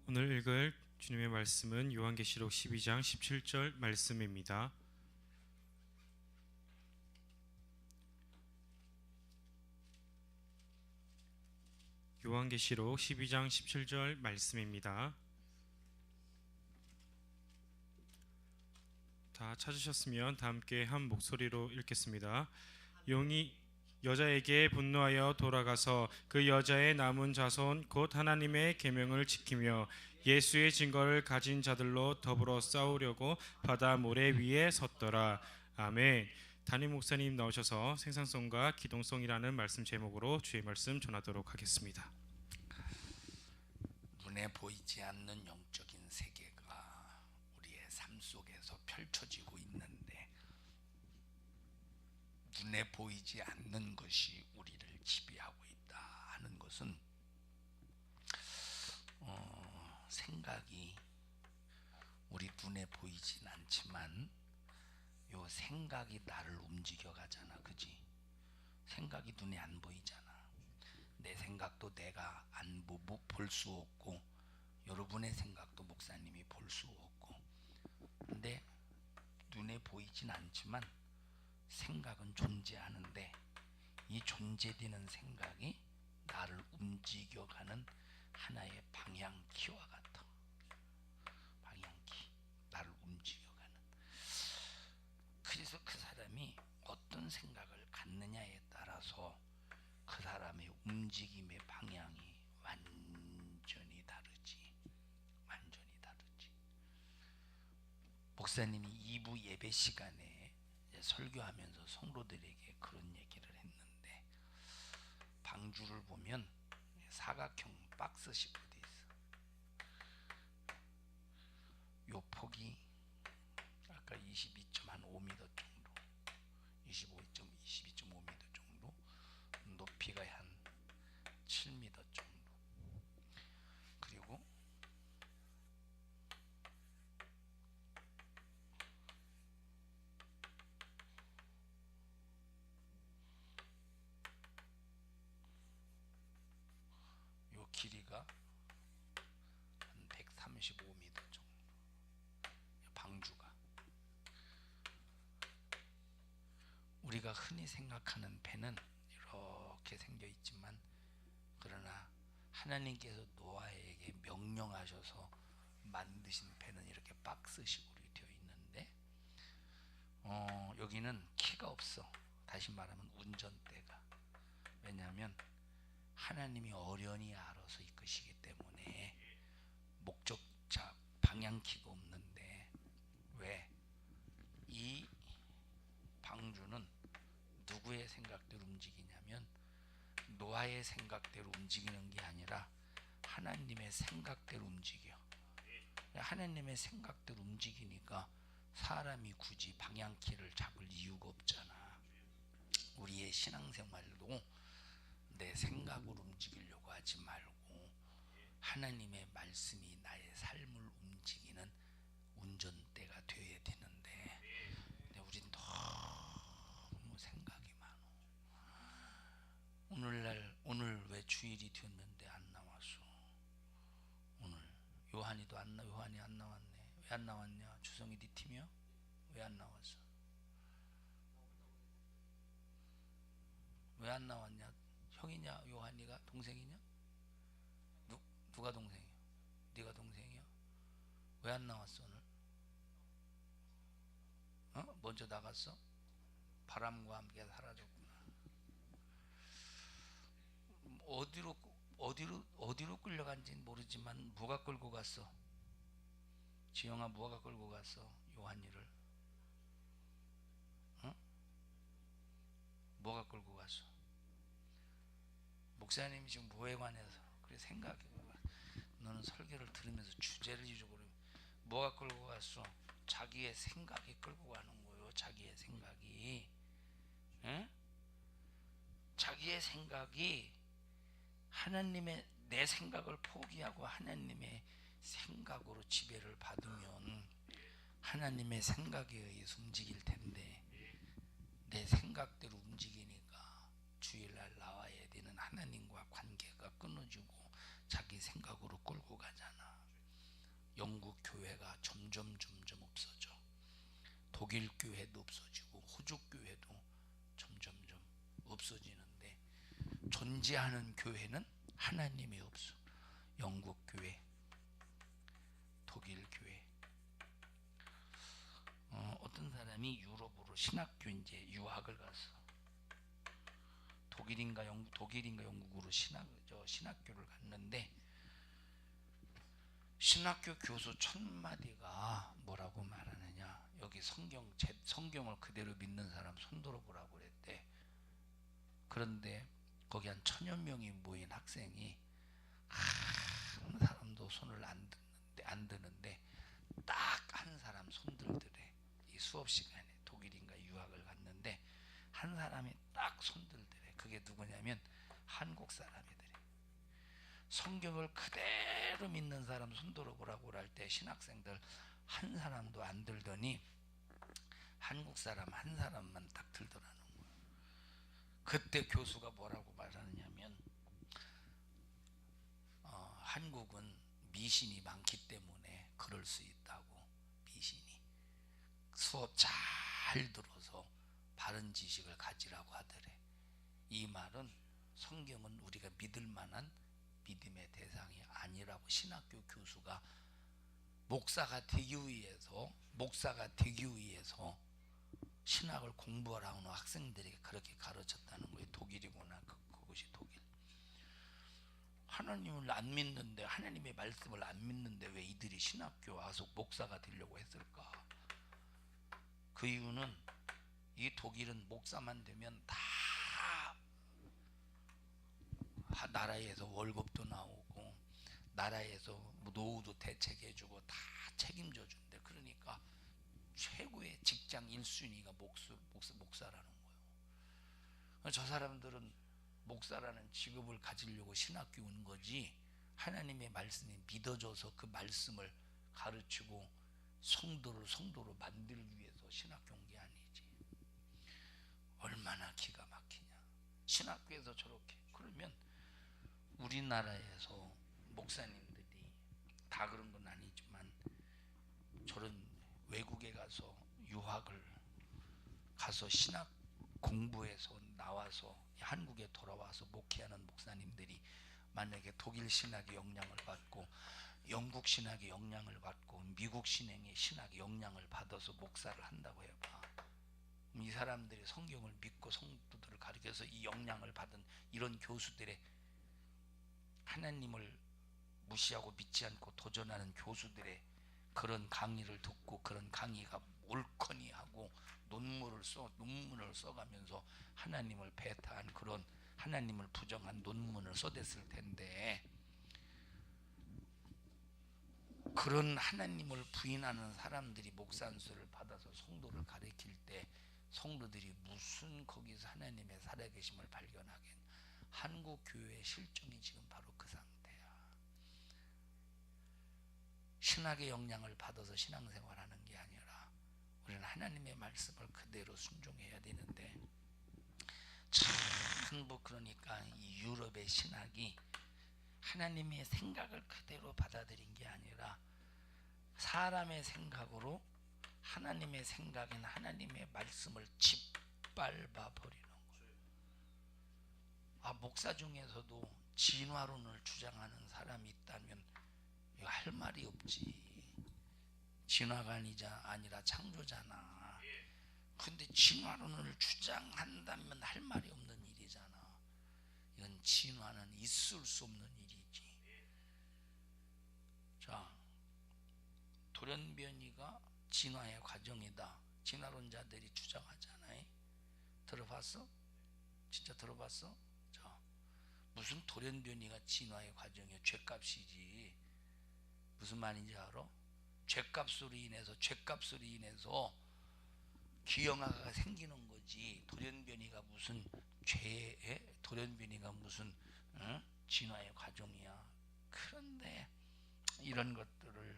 오늘 읽을 주님의 말씀은 요한계시록 12장 17절 말씀입니다. 요한계시록 12장 17절 말씀입니다. 다 찾으셨으면 다 함께 한 목소리로 읽겠습니다. 용이 여자에게 분노하여 돌아가서 그 여자의 남은 자손 곧 하나님의 계명을 지키며 예수의 증거를 가진 자들로 더불어 싸우려고 바다 모래 위에 섰더라. 아멘. 담임 목사님 나오셔서 생산성과 기동성이라는 말씀 제목으로 주의 말씀 전하도록 하겠습니다. 눈에 보이지 않는 영적인 세계가 우리의 삶 속에서 펼쳐지고 있는데, 눈에 보이지 않는 것이 우리를 지배하고 있다 하는 것은 생각이 우리 눈에 보이진 않지만 요 생각이 나를 움직여 가잖아. 그지? 생각이 눈에 안 보이잖아. 내 생각도 내가 안 보고 볼 수 없고, 여러분의 생각도 목사님이 볼 수 없고, 근데 눈에 보이진 않지만 생각은 존재하는데, 이 존재되는 생각이 나를 움직여가는 하나의 방향키와 같아. 방향키, 나를 움직여가는. 그래서 그 사람이 어떤 생각을 갖느냐에 따라서 그 사람의 움직임의 방향이 완전히 다르지. 완전히 다르지. 목사님이 2부 예배 시간에 설교하면서 성도들에게 그런 얘기를 했는데, 방주를 보면 사각형 박스식으로 돼 있어. 요 폭이 아까 22.5m 정도, 22.5m 정도, 높이가 한 7m 정도. 그리고 요 길이가 한 135m 정도. 방주가 우리가 흔히 생각하는 배는 이렇게 생겨 있지만, 그러나 하나님께서 노아에게 명령하셔서 만드신 배는 이렇게 박스식으로 되어 있는데, 여기는 키가 없어. 다시 말하면 운전대가. 왜냐하면 하나님이 어련히 알아서 이끄시기 때문에 목적자 방향키가 없는데, 왜? 이 방주는 누구의 생각대로 움직이냐면 노아의 생각대로 움직이는 게 아니라 하나님의 생각대로 움직여. 하나님의 생각대로 움직이니까 사람이 굳이 방향키를 잡을 이유가 없잖아. 우리의 신앙생활도 내 생각으로 움직이려고 하지 말고 하나님의 말씀이 나의 삶을 움직이는 운전대가 되어야 되는데, 근데 우린 너무 생각이 많어. 오늘 왜 주일이 되었는데 안 나왔어? 오늘 요한이 안 나왔네. 왜 안 나왔냐? 주성이 네 팀이야? 왜 안 나왔어? 왜 안 나왔냐? 형이냐? 요한이가 동생이냐? 누가 동생이야? 네가 동생이야? 왜 안 나왔어 오늘? 먼저 나갔어? 바람과 함께 사라졌구나. 어디로 끌려간지는 모르지만 뭐가 끌고 갔어? 지영아, 뭐가 끌고 갔어? 요한이를. 뭐가 끌고 갔어? 목사님이 지금 뭐에 관해서 그래 생각해. 너는 설교를 들으면서 주제를 잊어버리면 뭐가 끌고 갔어? 자기의 생각이 끌고 가는 거예요. 자기의 생각이. 에? 자기의 생각이 하나님의, 내 생각을 포기하고 하나님의 생각으로 지배를 받으면 하나님의 생각에 의해서 움직일 텐데, 내 생각대로 움직이니까 주일날 나와야 되는 하나님과 관계가 끊어지고 자기 생각으로 끌고 가잖아. 영국 교회가 점점 없어져. 독일 교회도 없어지고 호주 교회도 점점 없어지는데 존재하는 교회는 하나님이 없어. 영국 교회, 독일 교회. 어떤 사람이 유럽으로 신학교 이제 유학을 갔어. 독일인가 영국으로 신학교를 갔는데 신학교 교수 1000마디가 뭐라고 말하느냐, 여기 성경을 그대로 믿는 사람 손들어 보라고 그랬대. 그런데 거기 한 1000여 명이 모인 학생이 한 사람도 손을 안 드는데 딱 한 사람 손들더래. 이 수업 시간에 독일인가 유학을 갔는데 한 사람이 딱 손들더래. 그게 누구냐면 한국 사람이더래. 성경을 그대로 믿는 사람 손들어 보라고 할 때 신학생들 한 사람도 안 들더니 한국 사람 한 사람만 딱 들더라는 거예요. 그때 교수가 뭐라고 말하느냐면 한국은 미신이 많기 때문에 그럴 수 있다고. 미신이 수업 잘 들어서 바른 지식을 가지라고 하더래. 이 말은 성경은 우리가 믿을 만한 믿음의 대상이 아니라고 신학교 교수가 목사가 되기 위해서 신학을 공부하라고 하는 학생들에게 그렇게 가르쳤다는 거예요. 독일이구나. 그것이 독일. 하나님을 안 믿는데, 하나님의 말씀을 안 믿는데 왜 이들이 신학교 와서 목사가 되려고 했을까? 그 이유는 이 독일은 목사만 되면 다 나라에서 월급도 나오고 나라에서 노후도 대책해주고 다 책임져 준대. 그러니까 최고의 직장 1순위가 목사라는 거예요. 저 사람들은 목사라는 직업을 가지려고 신학교 온 거지, 하나님의 말씀이 믿어져서 그 말씀을 가르치고 성도로 만들기 위해서 신학교 온 게 아니지. 얼마나 기가 막히냐. 신학교에서 저렇게. 그러면 우리나라에서 목사님들이 다 그런 건 아니지만 저런 외국에 가서 유학을 가서 신학 공부해서 나와서 한국에 돌아와서 목회하는 목사님들이 만약에 독일 신학의 영향을 받고 영국 신학의 영향을 받고 미국 신학의 영향을 받아서 목사를 한다고 해봐. 이 사람들이 성경을 믿고 성도들을 가르쳐서 이 영향을 받은 이런 교수들의, 하나님을 무시하고 믿지 않고 도전하는 교수들의 그런 강의를 듣고 그런 강의가 옳거니 하고 논문을 써가면서 하나님을 배타한 그런 하나님을 부정한 논문을 써댔을 텐데, 그런 하나님을 부인하는 사람들이 목사 안수를 받아서 성도를 가르칠 때 성도들이 무슨 거기서 하나님의 살아계심을 발견하겠냐. 한국 교회의 실정이 지금 바로 그 상태야. 신학의 영향을 받아서 신앙생활하는 게 아니라 우리는 하나님의 말씀을 그대로 순종해야 되는데, 전부 그러니까 이 유럽의 신학이 하나님의 생각을 그대로 받아들인 게 아니라 사람의 생각으로 하나님의 생각인 하나님의 말씀을 짓밟아 버리는 거예요. 목사 중에서도 진화론을 주장하는 사람이 있다면 이거 할 말이 없지. 진화가 아니라 창조잖아. 근데 진화론을 주장한다면 할 말이 없는 일이잖아. 이건 진화는 있을 수 없는 일이지. 자, 돌연변이가 진화의 과정이다. 진화론자들이 주장하잖아요. 들어봤어? 진짜 들어봤어? 자, 무슨 돌연변이가 진화의 과정이야? 죄값이지. 무슨 말인지 알아? 죄값으로 인해서 기형아가 생기는 거지. 돌연변이가 무슨 돌연변이가 무슨 진화의 과정이야. 그런데 이런 것들을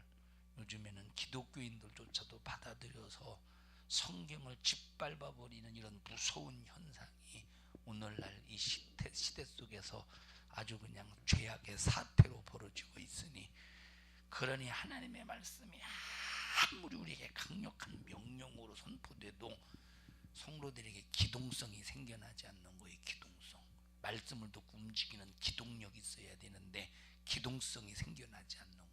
요즘에는 기독교인들조차도 받아들여서 성경을 짓밟아 버리는 이런 무서운 현상이 오늘날 이 시대 속에서 아주 그냥 죄악의 사태로 벌어지고 있으니, 그러니 하나님의 말씀이 아무리 우리에게 강력한 명령으로 선포돼도 성도들에게 기동성이 생겨나지 않는 거예요. 기동성. 말씀을 듣고 움직이는 기동력이 있어야 되는데 기동성이 생겨나지 않는 거예요.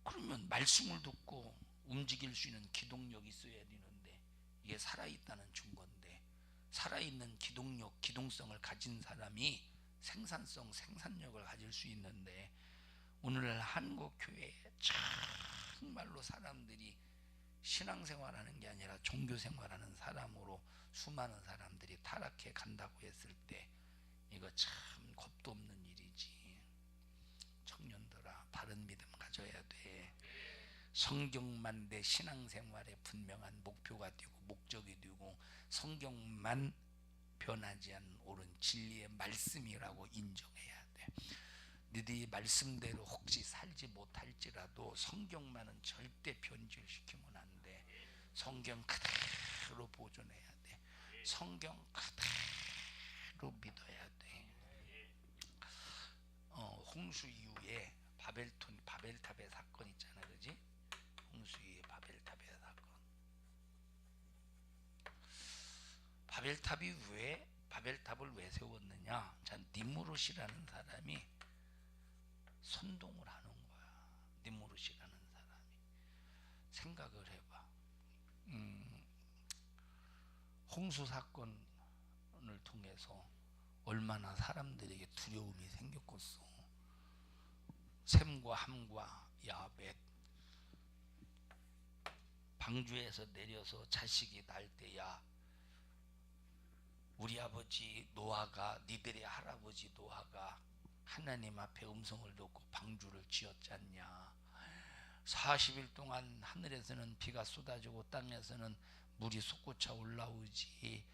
그러면 말씀을 듣고 움직일 수 있는 기동력이 있어야 되는데 이게 살아있다는 증거인데, 살아있는 기동력, 기동성을 가진 사람이 생산성, 생산력을 가질 수 있는데, 오늘날 한국 교회에 정말로 사람들이 신앙생활하는 게 아니라 종교생활하는 사람으로 수많은 사람들이 타락해 간다고 했을 때 이거 참 겁도 없는 일이지. 청년들아, 바른 믿음 가져야 돼. 성경만 내 신앙생활의 분명한 목표가 되고 목적이 되고, 성경만 변하지 않는 옳은 진리의 말씀이라고 인정해야 돼. 너희들이 말씀대로 혹시 살지 못할지라도 성경만은 절대 변질시키면 안 돼. 성경 그대로 보존해야 돼. 성경 그대로 믿어야 돼. 홍수 이후에 바벨탑의 사건 있잖아, 그지? 홍수 이후에 바벨탑의 사건. 바벨탑을 왜 세웠느냐? 자, 니무롯이라는 사람이 선동을 하는 거야. 니무롯이라는 사람이. 생각을 해봐. 홍수 사건을 통해서 얼마나 사람들에게 두려움이 생겼겠어. 셈과 함과 야벳, 방주에서 내려서 자식이 날 때야 우리 아버지 노아가, 니들의 할아버지 노아가 하나님 앞에 음성을 듣고 방주를 지었지 않냐. 40일 동안 하늘에서는 비가 쏟아지고 땅에서는 물이 솟구쳐 올라오지.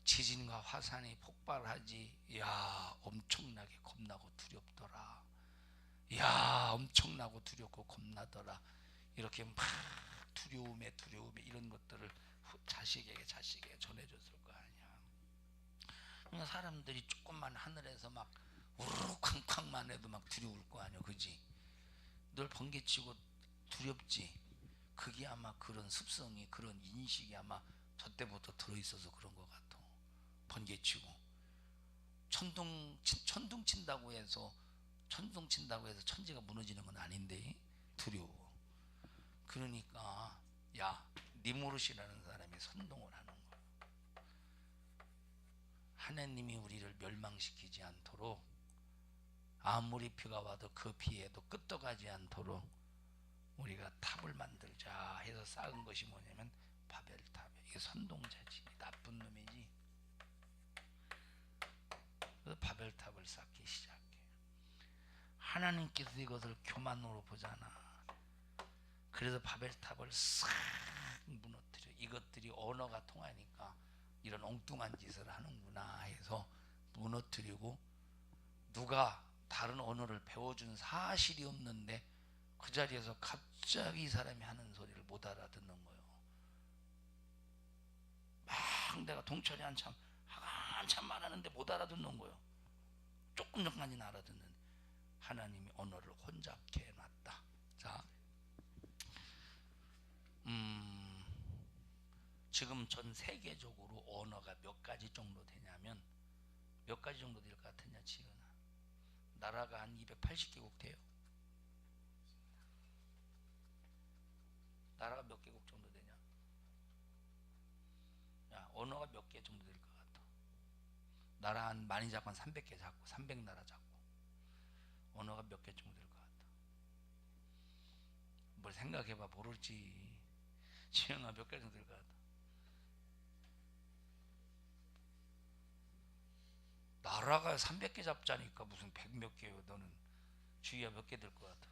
지진과 화산이 폭발하지. 야, 엄청나게 겁나고 두렵더라. 야, 엄청나고 두렵고 겁나더라. 이렇게 막 두려움에 이런 것들을 자식에게 전해줬을 거 아니야. 그러니까 사람들이 조금만 하늘에서 막 우르르 쾅쾅만 해도 막 두려울 거 아니야, 그지? 늘 번개치고 두렵지. 그게 아마 그런 습성이, 그런 인식이 아마 저 때부터 들어있어서 그런 것 같아. 번개치고 천둥 친다고 해서 천지가 무너지는 건 아닌데 두려워. 그러니까 야, 니무롯이라는 사람이 선동을 하는 거야. 하나님이 우리를 멸망시키지 않도록, 아무리 비가 와도 그 비에도 끄떡하지 않도록 우리가 탑을 만들자 해서 쌓은 것이 뭐냐면 바벨탑이야. 이게 선동자지, 나쁜 놈이지. 그래서 바벨탑을 쌓기 시작해. 하나님께서 이것을 교만으로 보잖아. 그래서 바벨탑을 싹 무너뜨려. 이것들이 언어가 통하니까 이런 엉뚱한 짓을 하는구나 해서 무너뜨리고, 누가 다른 언어를 배워준 사실이 없는데 그 자리에서 갑자기 이 사람이 하는 소리를 못 알아듣는 거예요. 막 내가 동철이 한참 말하는데 못 알아듣는 거예요. 조금 전까지는 알아듣는데 하나님이 언어를 혼잡케 해놨다. 자, 지금 전 세계적으로 언어가 몇 가지 정도 되냐면, 몇 가지 정도 될 것 같으냐, 지은아? 나라가 한 280개국 돼요. 나라가 몇 개국 정도 되냐? 야, 언어가 몇 개 정도 될 것 같아? 나라 한 많이 잡고 한 300개 잡고, 300나라 잡고, 언어가 몇 개 정도 될 것 같아? 뭘 생각해봐, 모를지. 지영아, 몇 개 정도 될 것 같아? 나라가 300개 잡자니까 무슨 100 몇 개요. 너는 주위야 몇 개 될 것 같아?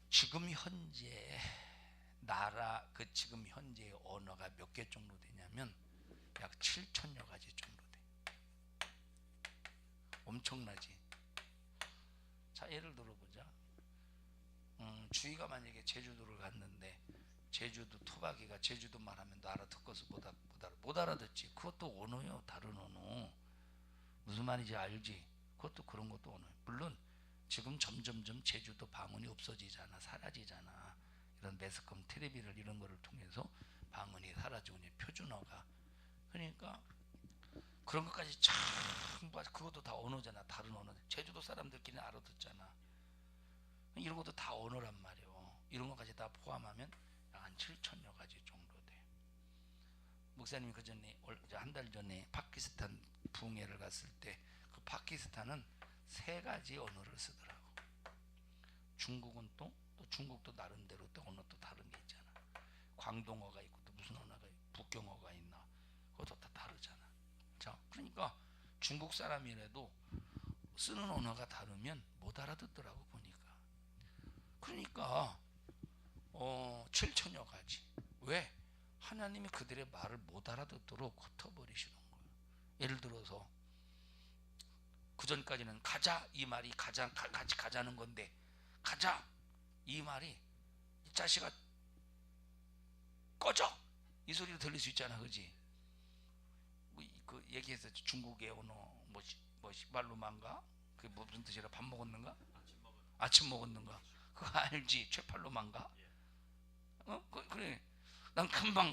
지금 현재 나라, 지금 현재의 언어가 몇 개 정도 되냐면 약 7천여 가지 정도 돼. 엄청나지? 자, 예를 들어보자. 주희가 만약에 제주도를 갔는데 제주도 토박이가 제주도 말하면 너 알아듣고서 못 알아듣지. 그것도 언어요. 다른 언어. 무슨 말인지 알지? 그것도 그런 것도 오늘 물론 지금 점점점 제주도 방언이 없어지잖아, 사라지잖아. 이런 매스컴 텔레비를 이런 거를 통해서 방언이 사라지고 이제 표준어가 그러니까 그런 것까지 전부 그것도 다 언어잖아. 다른 언어. 제주도 사람들끼리 알아듣잖아. 이런 것도 다 언어란 말이요. 이런 것까지 다 포함하면 한 7천여 가지 정도 돼. 목사님이 그 전에 한 달 전에 파키스탄 부흥회를 갔을 때 그 파키스탄은 3가지 언어를 쓰더라고. 중국은 또 중국도 나름대로 또 언어 또 다른 게 있잖아. 광동어가 있고 또 무슨 언어가 있고 북경어가 있나 그것도 다 다르잖아. 자, 그러니까 중국 사람이라도 쓰는 언어가 다르면 못 알아듣더라고 보니까. 그러니까 7천여 가지. 왜? 하나님이 그들의 말을 못 알아듣도록 흩어버리시는 거예요. 예를 들어서 그 전까지는 가자 이 말이 같이 가자는 건데 가자 이 말이 이 자식아 꺼져 이 소리로 들릴 수 있잖아, 그지? 그 얘기해서 중국의 언어 말로만가 그게 무슨 뜻이라 밥 먹었는가? 아침 먹었는가? 그거 알지? 최팔로만가? 그래. 난 금방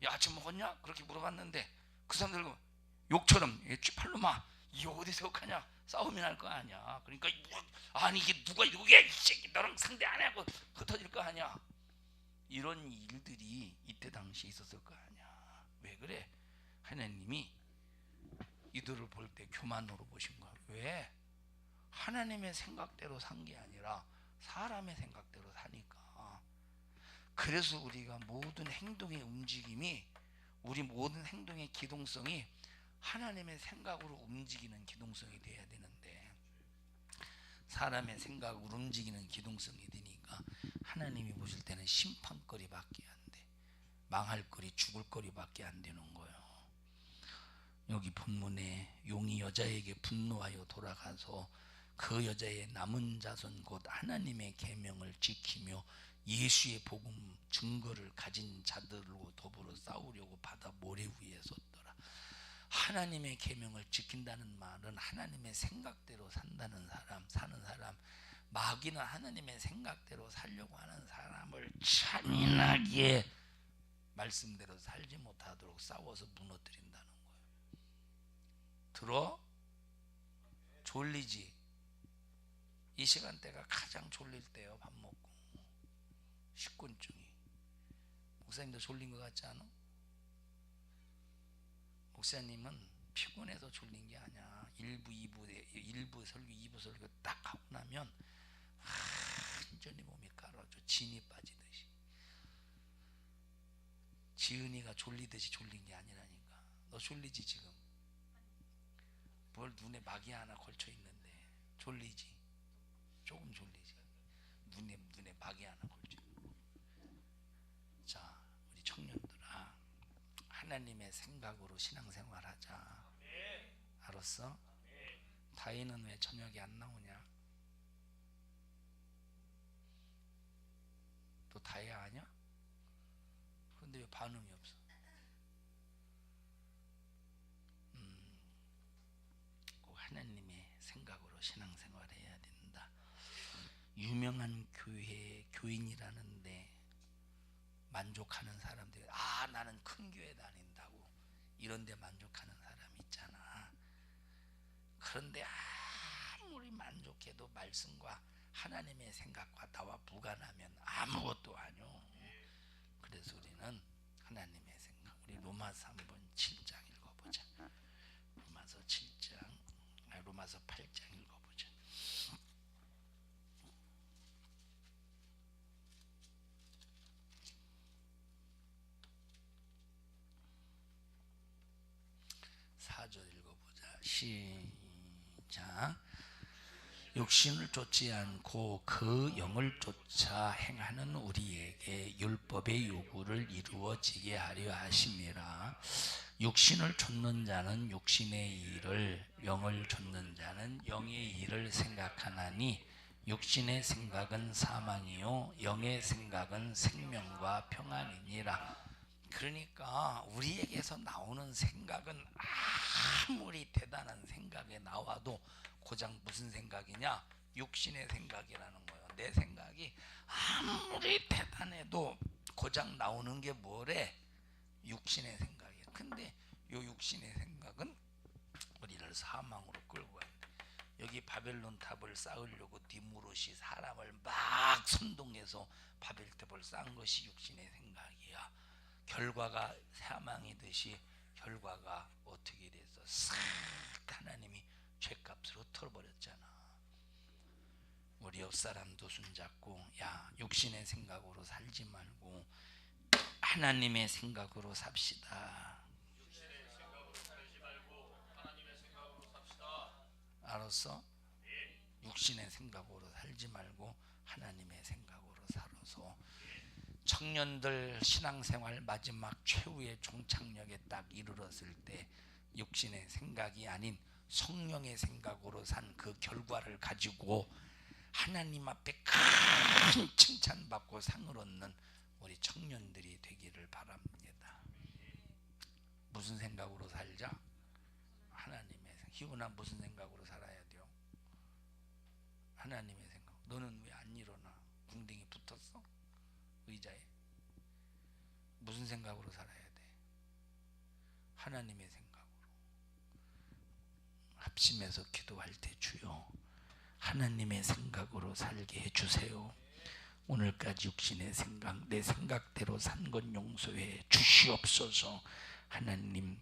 야 아침 먹었냐? 그렇게 물어봤는데 그 사람들 욕처럼 최팔로마 이거 어디서 욕하냐? 싸움이 날 거 아니야. 그러니까 아니 이게 누가 이게 이 새끼 너랑 상대 안 하고 흩어질 거 아니야. 이런 일들이 이때 당시에 있었을 거 아니야. 왜 그래? 하나님이 이들을 볼 때 교만으로 보신 거야. 왜? 하나님의 생각대로 산 게 아니라 사람의 생각대로 사니까. 그래서 우리가 모든 행동의 움직임이 우리 모든 행동의 기동성이 하나님의 생각으로 움직이는 기동성이 돼야 되는데 사람의 생각으로 움직이는 기동성이 되니까 하나님이 보실 때는 심판거리밖에 안 돼. 망할 거리, 죽을 거리밖에 안 되는 거예요. 여기 본문에 용이 여자에게 분노하여 돌아가서 그 여자의 남은 자손 곧 하나님의 계명을 지키며 예수의 복음 증거를 가진 자들로 더불어 싸우려고 바다 모래 위에 섰더라. 하나님의 계명을 지킨다는 말은 하나님의 생각대로 산다는 사람, 사는 사람, 마귀는 하나님의 생각대로 살려고 하는 사람을 잔인하게 말씀대로 살지 못하도록 싸워서 무너뜨린다는 거예요. 들어? 졸리지? 이 시간대가 가장 졸릴 때요. 밥 먹고 식곤증이. 목사님도 졸린 것 같지 않아? 목사님은 피곤해서 졸린 게 아니야. 1부 설교 2부 설교 딱 하고 나면 완전히 몸이 가라져. 진이 빠지듯이. 지은이가 졸리듯이 졸린 게 아니라니까. 너 졸리지 지금? 뭘 눈에 막이 하나 걸쳐 있는데 졸리지? 조금 졸리지? 눈에 막이 하나 걸쳐 있고. 자, 우리 청년들아, 하나님의 생각으로 신앙생활하자. 알았어? 다혜는 왜 저녁에 안 나오냐? 너 다혜 아냐? 그런데 왜 반응이 없어? 꼭 하나님의 생각으로 신앙생활해야 된다. 유명한 교인이라는데 만족하는 사람들이 나는 큰 교회 다닌다고 이런 데 만족하는 사람 있잖아. 그런데 아무리 만족해도 말씀과 하나님의 생각과 나와 무관하면 아무것도 아니오. 그래서 우리는 하나님의 생각, 우리 로마서 한번 7장 읽어보자. 로마서 8장 읽어보자. 사절 읽어보자. 시작. 육신을 쫓지 않고 그 영을 쫓아 행하는 우리에게 율법의 요구를 이루어지게 하려 하심이라. 육신을 쫓는 자는 육신의 일을, 영을 쫓는 자는 영의 일을 생각하나니 육신의 생각은 사망이요 영의 생각은 생명과 평안이니라. 그러니까 우리에게서 나오는 생각은 아무리 대단한 생각이 나와도 고작 무슨 생각이냐? 육신의 생각이라는 거예요. 내 생각이 아무리 대단해도 고작 나오는 게 뭐래? 육신의 생각이야. 근데 이 육신의 생각은 우리를 사망으로 끌고 간다. 여기 바벨론 탑을 쌓으려고 니무롯이 사람을 막 선동해서 바벨탑을 쌓은 것이 육신의 생각이야. 결과가 사망이듯이 결과가 어떻게 됐어? 싹 하나님이 죄값으로 털어버렸잖아. 우리 옆 사람도 손잡고, 야, 육신의 생각으로 살지 말고 하나님의 생각으로 삽시다. 알았어? 육신의 생각으로 살지 말고 하나님의 생각으로 살아서 청년들 신앙생활 마지막 최후의 종착역에 딱 이르렀을 때 육신의 생각이 아닌 성령의 생각으로 산 그 결과를 가지고 하나님 앞에 큰 칭찬받고 상을 얻는 우리 청년들이 되기를 바랍니다. 무슨 생각으로 살자? 하나님의 생각. 희훈아, 무슨 생각으로 살아야 돼요? 하나님의 생각. 너는 왜 안 일어나? 궁뎅이 붙었어? 의자에. 무슨 생각으로 살아야 돼? 하나님의 생각으로. 합심해서 기도할 때 주여 하나님의 생각으로 살게 해주세요. 오늘까지 육신의 생각, 내 생각대로 산 것 용서해 주시옵소서. 하나님,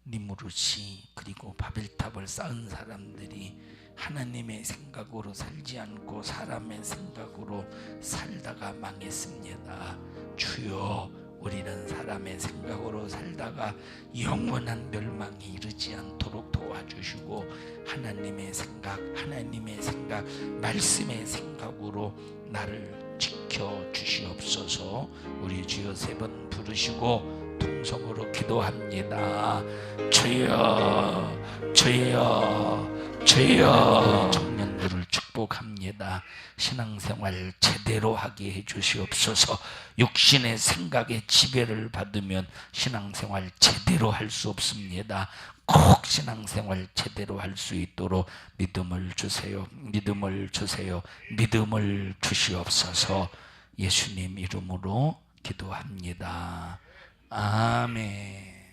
니무롯이 그리고 바벨탑을 쌓은 사람들이 하나님의 생각으로 살지 않고 사람의 생각으로 살다가 망했습니다. 주여, 우리는 사람의 생각으로 살다가 영원한 멸망에 이르지 않도록 도와주시고 하나님의 생각, 말씀의 생각으로 나를 지켜주시옵소서. 우리 주여 3번 부르시고 통성으로 기도합니다. 주여, 주여, 주여. 청년들을 축복합니다. 신앙생활 제대로 하게 해주시옵소서. 육신의 생각에 지배를 받으면 신앙생활 제대로 할 수 없습니다. 꼭 신앙생활 제대로 할 수 있도록 믿음을 주세요. 믿음을 주세요. 믿음을 주시옵소서. 예수님 이름으로 기도합니다. 아멘.